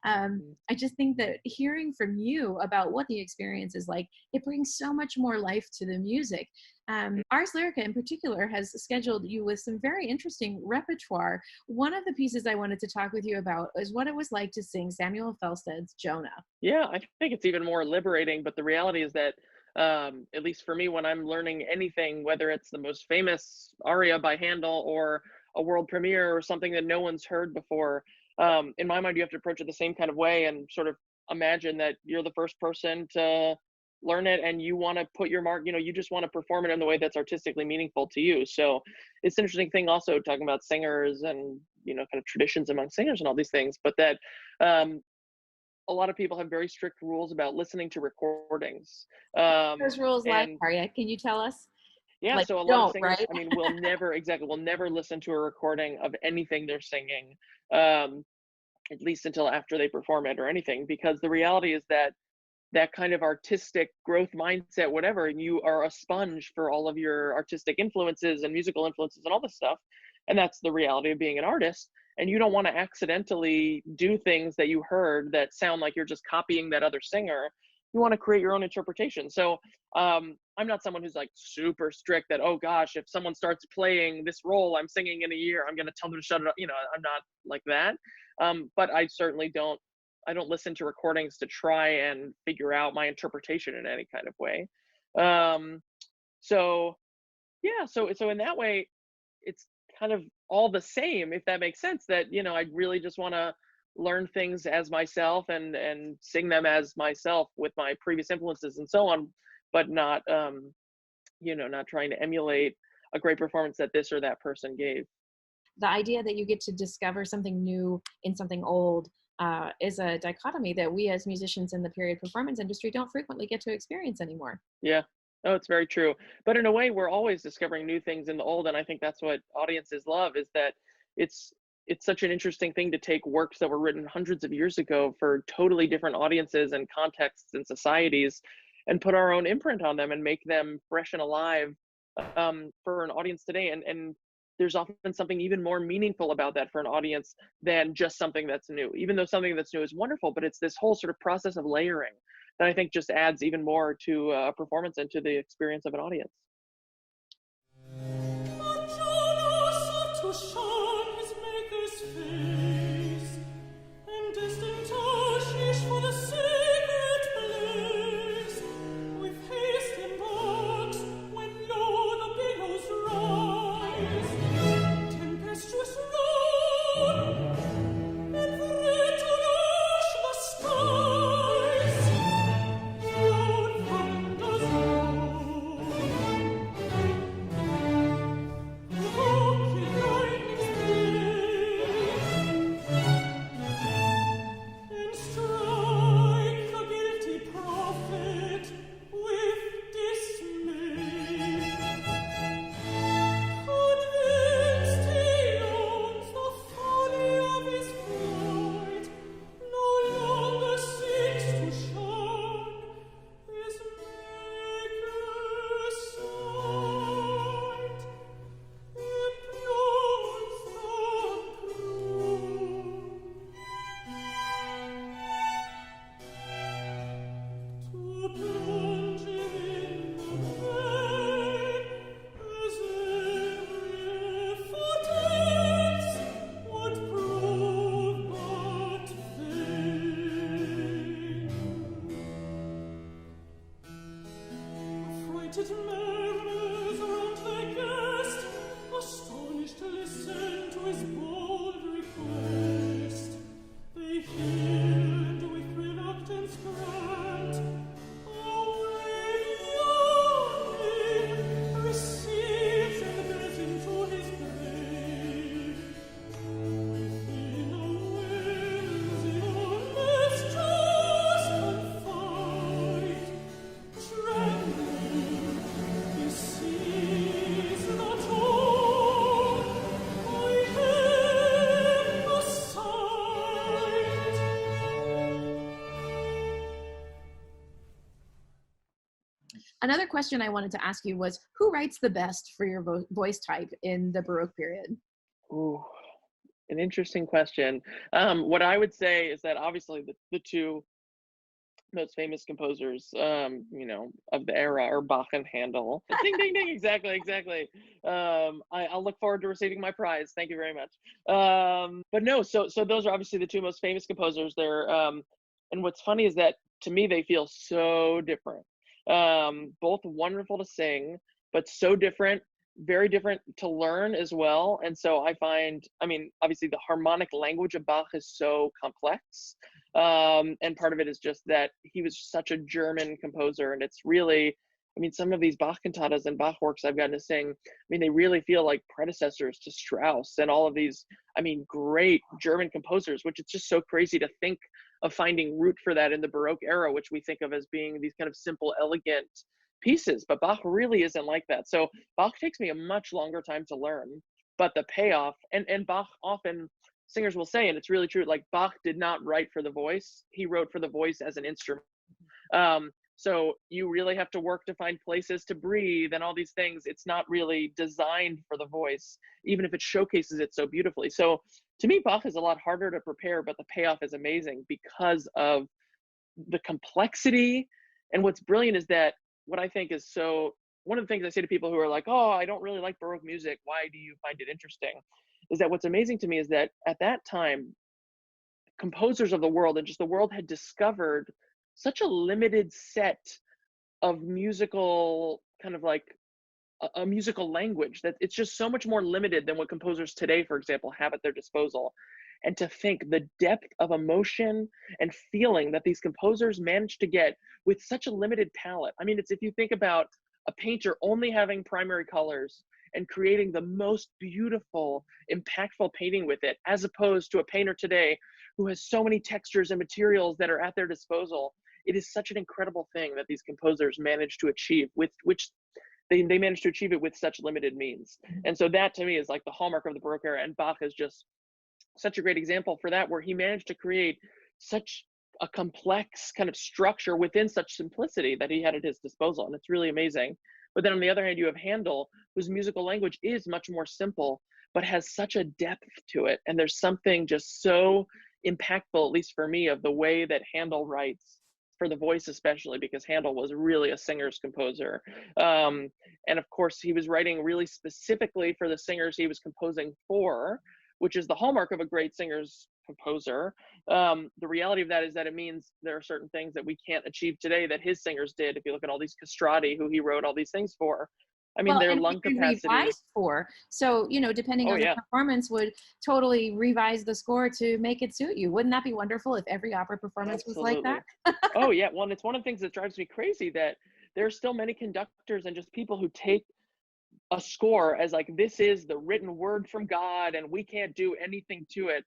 I just think that hearing from you about what the experience is like, it brings so much more life to the music. Ars Lyrica in particular has scheduled you with some very interesting repertoire. One of the pieces I wanted to talk with you about is what it was like to sing Samuel Felsted's Jonah. Yeah, I think it's even more liberating, but the reality is that, at least for me, when I'm learning anything, whether it's the most famous aria by Handel or a world premiere or something that no one's heard before, in my mind, you have to approach it the same kind of way and sort of imagine that you're the first person to learn it and you want to put your mark, you just want to perform it in the way that's artistically meaningful to you. So it's an interesting thing also talking about singers and, kind of traditions among singers and all these things, but that, um, a lot of people have very strict rules about listening to recordings. Those rules like, And Aryeh, can you tell us? yeah, Like, so a lot of don't, singers, right? I mean, will never listen to a recording of anything they're singing, um, at least until after they perform it or anything, because the reality is that that kind of artistic growth mindset, whatever, you are a sponge for all of your artistic influences and musical influences and all this stuff. And that's the reality of being an artist. And you don't want to accidentally do things that you heard that sound like you're just copying that other singer. You want to create your own interpretation. So I'm not someone who's like super strict that, oh gosh, if someone starts playing this role I'm singing in a year, I'm going to tell them to shut it up. I'm not like that. But I certainly don't listen to recordings to try and figure out my interpretation in any kind of way. Um, so yeah, so in that way, it's kind of all the same, if that makes sense. That I really just want to learn things as myself and sing them as myself with my previous influences and so on, but not trying to emulate a great performance that this or that person gave. The idea that you get to discover something new in something old is a dichotomy that we as musicians in the period performance industry don't frequently get to experience anymore. Yeah. Oh, it's very true. But in a way, we're always discovering new things in the old, and I think that's what audiences love, is that it's it's such an interesting thing to take works that were written hundreds of years ago for totally different audiences and contexts and societies and put our own imprint on them and make them fresh and alive, for an audience today. And there's often something even more meaningful about that for an audience than just something that's new. Even though something that's new is wonderful, but it's this whole sort of process of layering that I think just adds even more to a performance and to the experience of an audience. To shun his Maker's face, and distant Tarshish for the sacred place, with haste embarks when low the billows rise, tempestuous run, and threat to rush the skies. Loud thunders roll, rocky lightnings play, and strike the guilty prophet with dismay. Convinced he owns the folly of his flight, no longer seeks to shun his Maker's sight. Implores the crew to plunge him in the plain, as every effort else would prove but vain. Affrighted mariners round their guest, astonished to listen to his bold request. They hear and with reluctance grant, awaiting yawning, receives and bears him to his grave. Within a whimsy or mistrust confide, trembling, he sees not all, by him assigned. Another question I wanted to ask you was, who writes the best for your voice type in the Baroque period? Ooh. An interesting question. What I would say is that obviously the two most famous composers, of the era are Bach and Handel. Ding, ding, ding. Exactly, exactly. I'll look forward to receiving my prize. Thank you very much. But no, so those are obviously the two most famous composers. And what's funny is that to me they feel so different. Both wonderful to sing, but so different, very different to learn as well. And so I mean, obviously the harmonic language of Bach is so complex. And part of it is just that he was such a German composer, and it's really, I mean, some of these Bach cantatas and Bach works I've gotten to sing, I mean, they really feel like predecessors to Strauss and all of these, I mean, great German composers, which it's just so crazy to think of finding root for that in the Baroque era, which we think of as being these kind of simple, elegant pieces. But Bach really isn't like that. So Bach takes me a much longer time to learn, but the payoff, and Bach often, singers will say, and it's really true, like Bach did not write for the voice. He wrote for the voice as an instrument. So you really have to work to find places to breathe and all these things. It's not really designed for the voice, even if it showcases it so beautifully. So to me, Bach is a lot harder to prepare, but the payoff is amazing because of the complexity. And what's brilliant is that what I think is so, one of the things I say to people who are like, oh, I don't really like Baroque music, why do you find it interesting? Is that what's amazing to me is that at that time, composers of the world and just the world had discovered such a limited set of musical, kind of like a musical language, that it's just so much more limited than what composers today, for example, have at their disposal. And to think the depth of emotion and feeling that these composers managed to get with such a limited palette. I mean, it's, if you think about a painter only having primary colors and creating the most beautiful, impactful painting with it, as opposed to a painter today who has so many textures and materials that are at their disposal. It is such an incredible thing that these composers managed to achieve, with which they managed to achieve it with such limited means. And so that to me is like the hallmark of the Baroque era, and Bach is just such a great example for that, where he managed to create such a complex kind of structure within such simplicity that he had at his disposal. And it's really amazing. But then on the other hand, you have Handel, whose musical language is much more simple, but has such a depth to it. And there's something just so impactful, at least for me, of the way that Handel writes for the voice, especially because Handel was really a singer's composer. And of course, he was writing really specifically for the singers he was composing for, which is the hallmark of a great singer's composer. The reality of that is that it means there are certain things that we can't achieve today that his singers did. If you look at all these castrati who he wrote all these things for, I mean, Well, their and lung even capacity. revised for. So, depending Oh on the yeah, performance, would totally revise the score to make it suit you. Wouldn't that be wonderful if every opera performance was like absolutely. that? Oh yeah, well, and it's one of the things that drives me crazy, that there are still many conductors and just people who take a score as like, this is the written word from God and we can't do anything to it.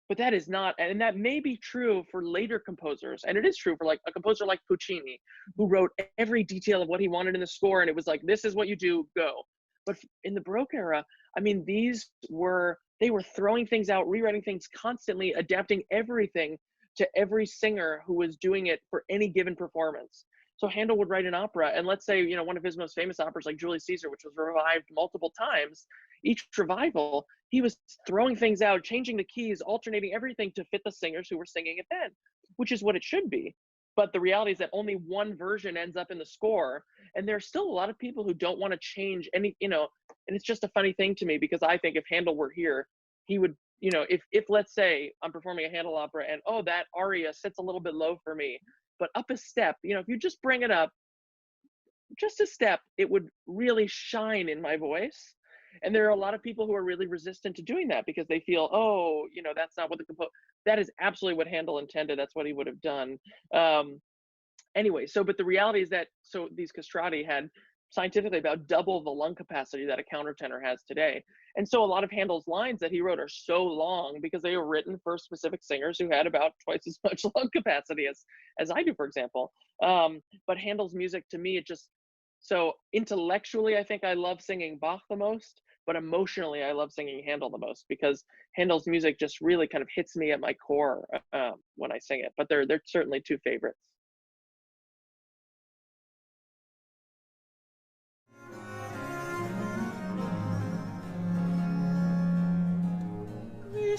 But that is not, and that may be true for later composers, and it is true for like a composer like Puccini, who wrote every detail of what he wanted in the score, and it was like, this is what you do, go. But in the Baroque era, I mean, they were throwing things out, rewriting things constantly, adapting everything to every singer who was doing it for any given performance. So Handel would write an opera, and let's say, one of his most famous operas, like Julius Caesar, which was revived multiple times, each revival, he was throwing things out, changing the keys, alternating everything to fit the singers who were singing it then, which is what it should be. But the reality is that only one version ends up in the score. And there's still a lot of people who don't want to change any, and it's just a funny thing to me, because I think if Handel were here, he would, if let's say I'm performing a Handel opera and, oh, that aria sits a little bit low for me, but up a step, if you just bring it up just a step, it would really shine in my voice. And there are a lot of people who are really resistant to doing that because they feel, oh, that's not what that is absolutely what Handel intended. That's what he would have done. Anyway, but the reality is that, so these castrati had scientifically about double the lung capacity that a countertenor has today. And so a lot of Handel's lines that he wrote are so long because they were written for specific singers who had about twice as much lung capacity as I do, for example. But Handel's music, to me, so intellectually, I think I love singing Bach the most, but emotionally, I love singing Handel the most, because Handel's music just really kind of hits me at my core when I sing it. But they're certainly two favorites. Wie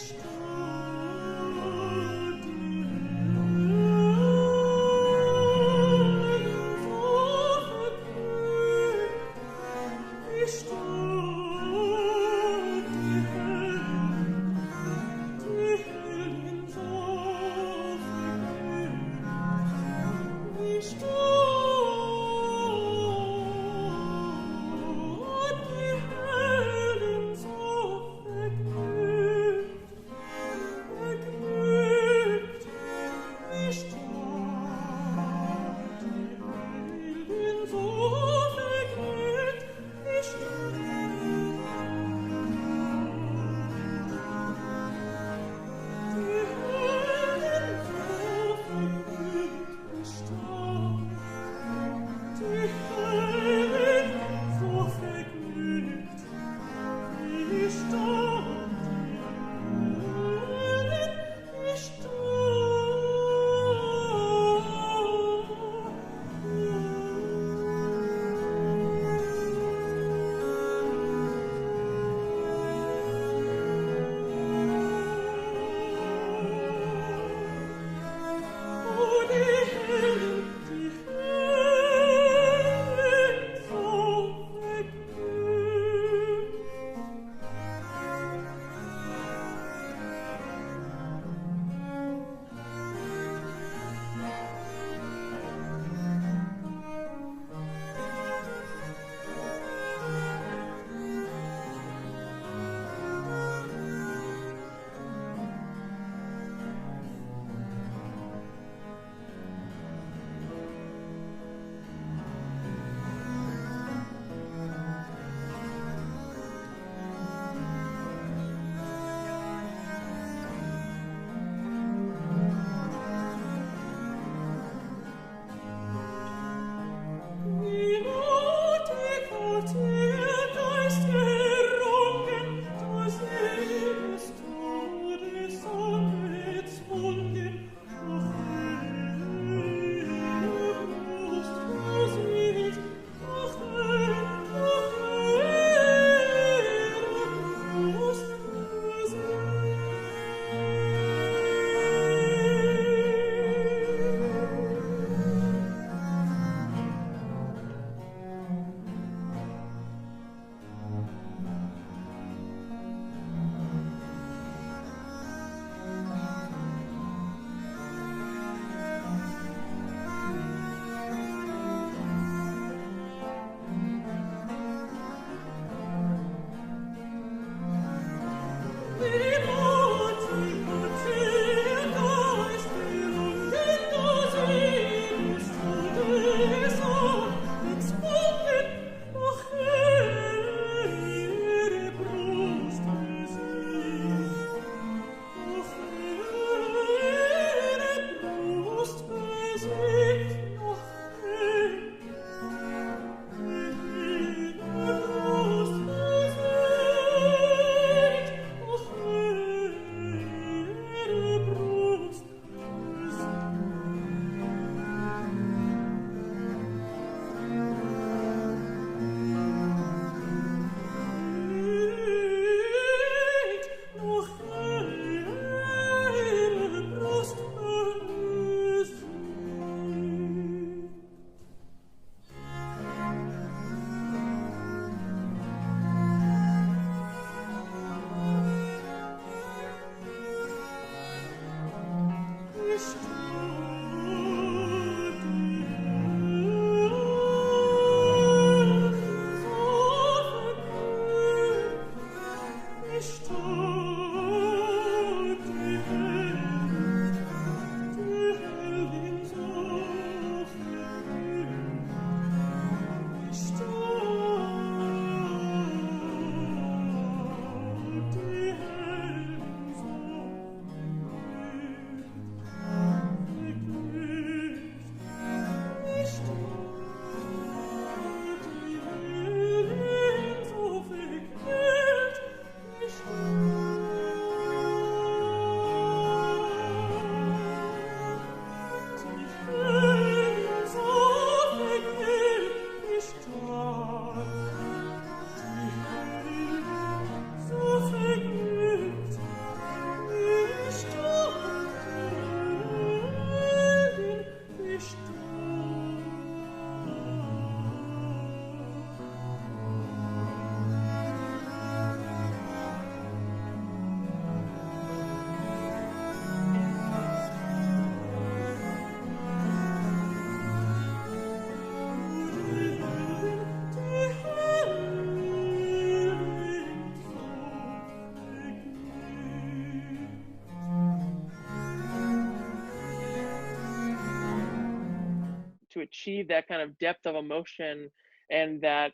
to achieve that kind of depth of emotion and that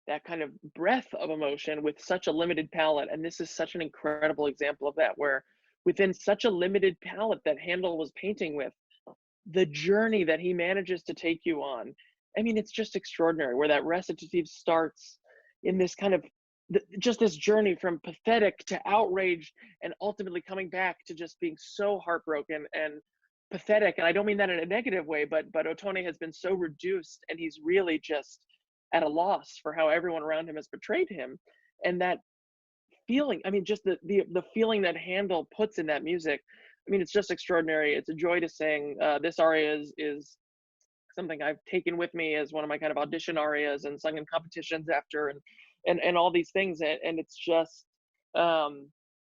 that kind of breadth of emotion with such a limited palette. And this is such an incredible example of that, where within such a limited palette that Handel was painting with, the journey that he manages to take you on. I mean, it's just extraordinary, where that recitative starts in this kind of just this journey from pathetic to outraged, and ultimately coming back to just being so heartbroken and pathetic. And I don't mean that in a negative way, but Ottone has been so reduced, and he's really just at a loss for how everyone around him has betrayed him. And that feeling, I mean, just the feeling that Handel puts in that music, I mean, it's just extraordinary. It's a joy to sing. This aria is something I've taken with me as one of my kind of audition arias and sung in competitions after, and all these things. And it's just,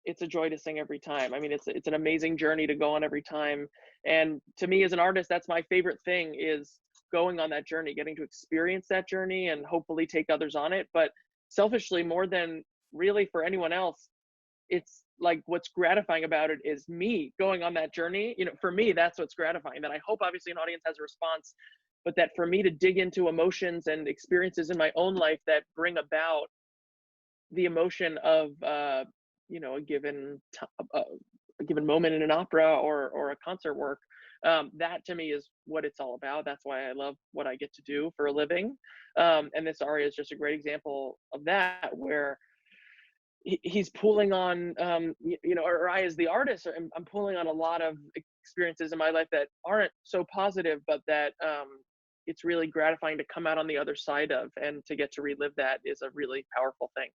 it's a joy to sing every time. I mean, it's an amazing journey to go on every time. And to me as an artist, that's my favorite thing, is going on that journey, getting to experience that journey and hopefully take others on it. But selfishly, more than really for anyone else, it's like what's gratifying about it is me going on that journey. You know, for me, that's what's gratifying, that I hope obviously an audience has a response, but that for me to dig into emotions and experiences in my own life that bring about the emotion of you know, a given moment in an opera or a concert work, that to me is what it's all about. That's why I love what I get to do for a living. And this aria is just a great example of that, where he's pulling on, you know, or I as the artist, I'm pulling on a lot of experiences in my life that aren't so positive, but that it's really gratifying to come out on the other side of, and to get to relive that is a really powerful thing.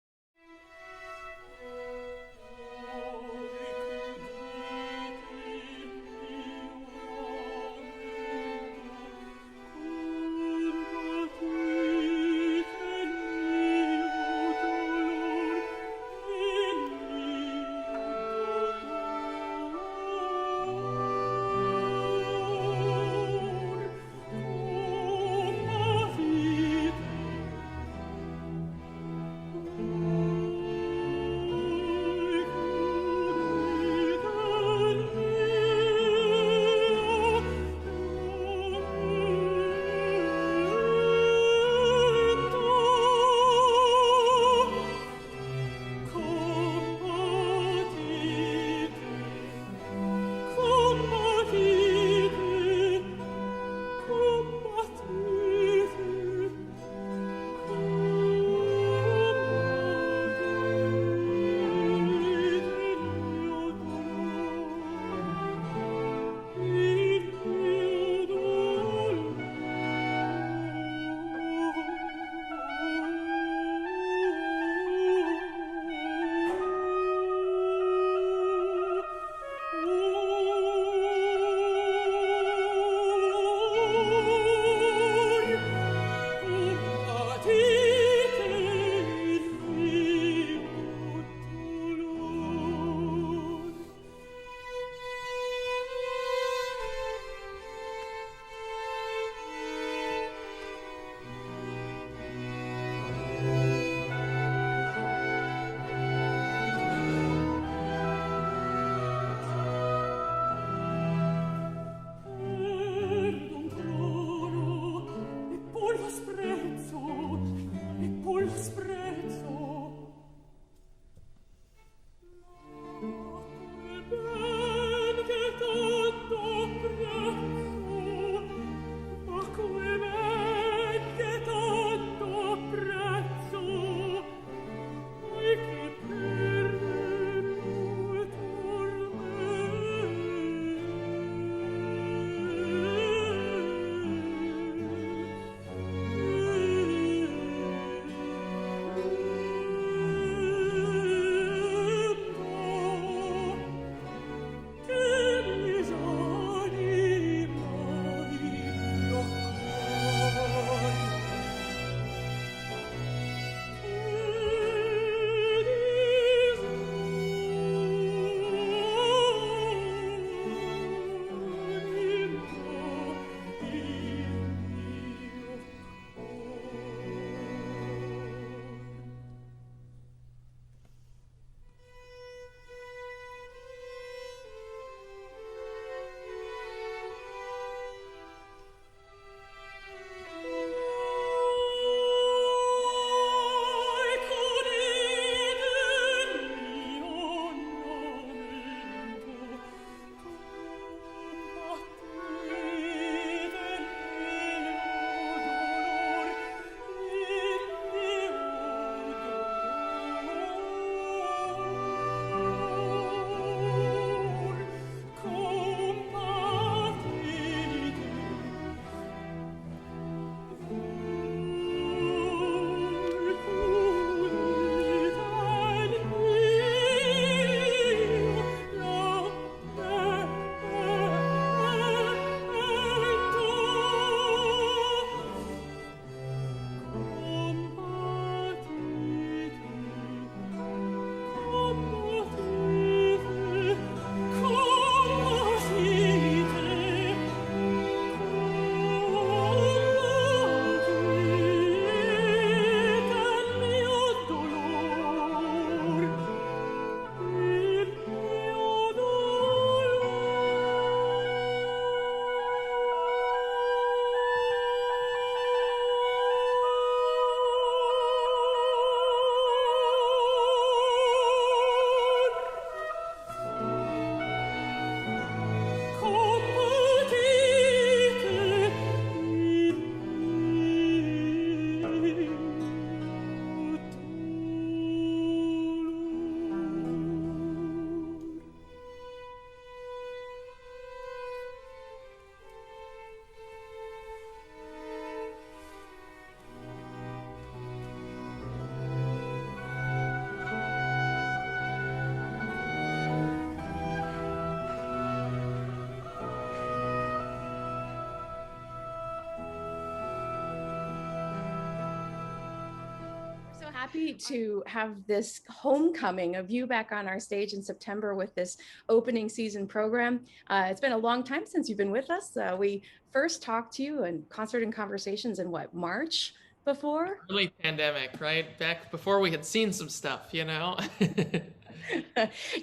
happy to have this homecoming of you back on our stage in September with this opening season program. It's been a long time since you've been with us. We first talked to you in Concert and Conversations in what, March before? Early pandemic, right? Back before we had seen some stuff, you know?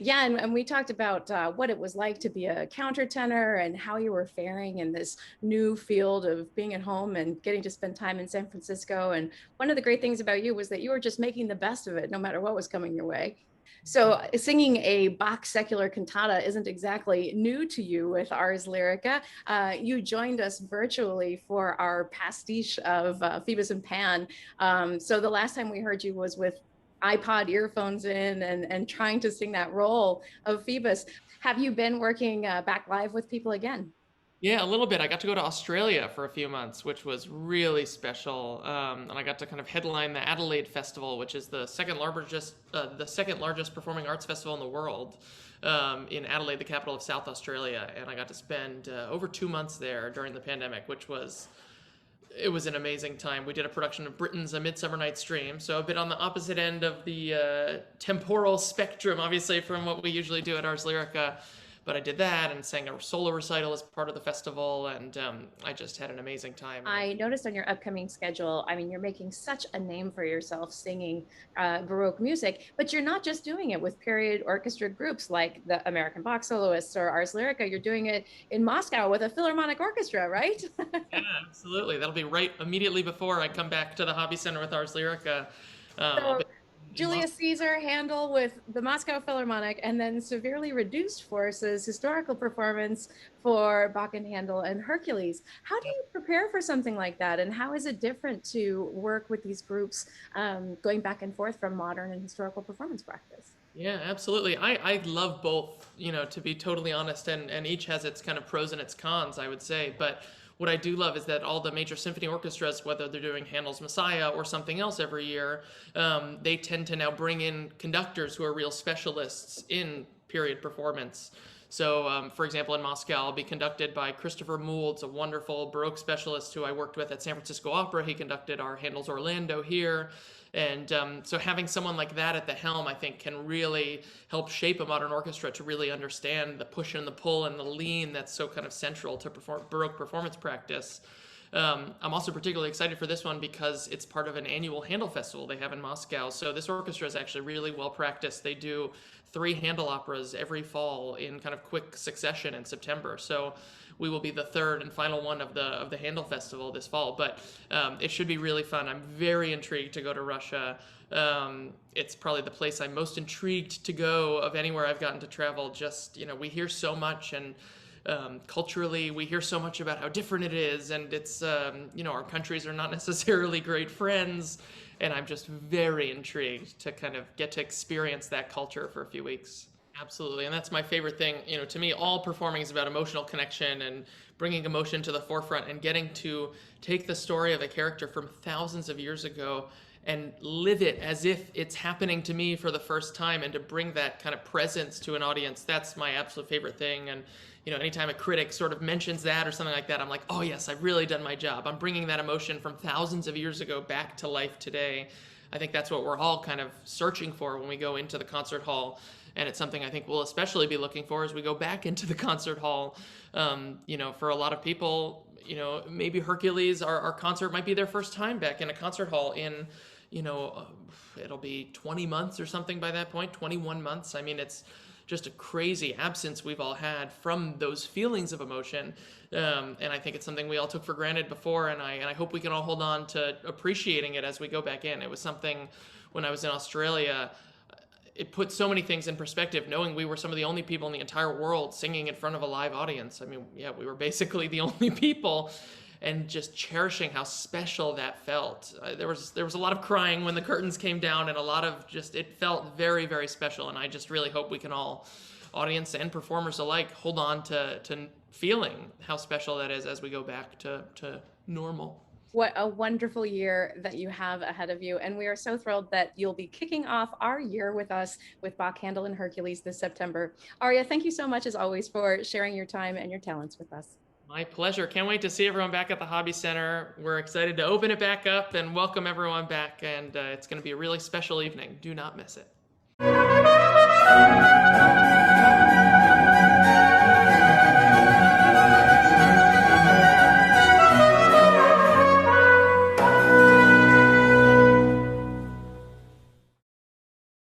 Yeah, and we talked about what it was like to be a countertenor and how you were faring in this new field of being at home and getting to spend time in San Francisco. And one of the great things about you was that you were just making the best of it, no matter what was coming your way. So singing a Bach secular cantata isn't exactly new to you with Ars Lyrica. You joined us virtually for our pastiche of Phoebus and Pan. So the last time we heard you was with iPod earphones in and trying to sing that role of Phoebus. Have you been working back live with people again? Yeah, a little bit. I got to go to Australia for a few months, which was really special. And I got to kind of headline the Adelaide Festival, which is the second largest performing arts festival in the world, in Adelaide, the capital of South Australia. And I got to spend over 2 months there during the pandemic, which was it was an amazing time. We did a production of Britain's A Midsummer Night's Dream, so a bit on the opposite end of the temporal spectrum, obviously, from what we usually do at Ars Lyrica. But I did that and sang a solo recital as part of the festival, and I just had an amazing time. I noticed on your upcoming schedule, I mean, you're making such a name for yourself singing Baroque music, but you're not just doing it with period orchestra groups like the American Bach Soloists or Ars Lyrica. You're doing it in Moscow with a Philharmonic Orchestra, right? Yeah, absolutely. That'll be right immediately before I come back to the Hobby Center with Ars Lyrica. I'll So be Julius Caesar, Handel with the Moscow Philharmonic, and then severely reduced forces, historical performance for Bach and Handel and Hercules. How do you prepare for something like that? And how is it different to work with these groups going back and forth from modern and historical performance practice? Yeah, absolutely. I love both, to be totally honest, and each has its kind of pros and its cons, I would say. But what I do love is that all the major symphony orchestras, whether they're doing Handel's Messiah or something else every year, they tend to now bring in conductors who are real specialists in period performance. So, for example, in Moscow, I'll be conducted by Christopher Moulds, a wonderful Baroque specialist who I worked with at San Francisco Opera. He conducted our Handel's Orlando here. And so having someone like that at the helm, I think, can really help shape a modern orchestra to really understand the push and the pull and the lean that's so kind of central to Baroque performance practice. I'm also particularly excited for this one because it's part of an annual Handel festival they have in Moscow. So this orchestra is actually really well practiced. They do 3 Handel operas every fall in kind of quick succession in September. So we will be the third and final one of the Handel festival this fall. But it should be really fun. I'm very intrigued to go to Russia. It's probably the place I'm most intrigued to go of anywhere I've gotten to travel. Just, we hear so much, and culturally we hear so much about how different it is, and it's our countries are not necessarily great friends, and I'm just very intrigued to kind of get to experience that culture for a few weeks. Absolutely, and that's my favorite thing. To me, all performing is about emotional connection and bringing emotion to the forefront and getting to take the story of a character from thousands of years ago and live it as if it's happening to me for the first time, and to bring that kind of presence to an audience. That's my absolute favorite thing. And anytime a critic sort of mentions that or something like that, I'm like, oh yes, I've really done my job. I'm bringing that emotion from thousands of years ago back to life today. I think that's what we're all kind of searching for when we go into the concert hall. And it's something I think we'll especially be looking for as we go back into the concert hall. For a lot of people, maybe Hercules, our concert might be their first time back in a concert hall in, it'll be 20 months or something by that point, 21 months. I mean, it's just a crazy absence we've all had from those feelings of emotion. And I think it's something we all took for granted before, and I hope we can all hold on to appreciating it as we go back in. It was something when I was in Australia, it put so many things in perspective, knowing we were some of the only people in the entire world singing in front of a live audience. I mean, yeah, we were basically the only people, and just cherishing how special that felt. There was a lot of crying when the curtains came down, and a lot of it felt very, very special. And I just really hope we can all, audience and performers alike, hold on to feeling how special that is as we go back to normal. What a wonderful year that you have ahead of you. And we are so thrilled that you'll be kicking off our year with us with Bach, Handel, and Hercules this September. Aryeh, thank you so much, as always, for sharing your time and your talents with us. My pleasure. Can't wait to see everyone back at the Hobby Center. We're excited to open it back up and welcome everyone back, and it's going to be a really special evening. Do not miss it.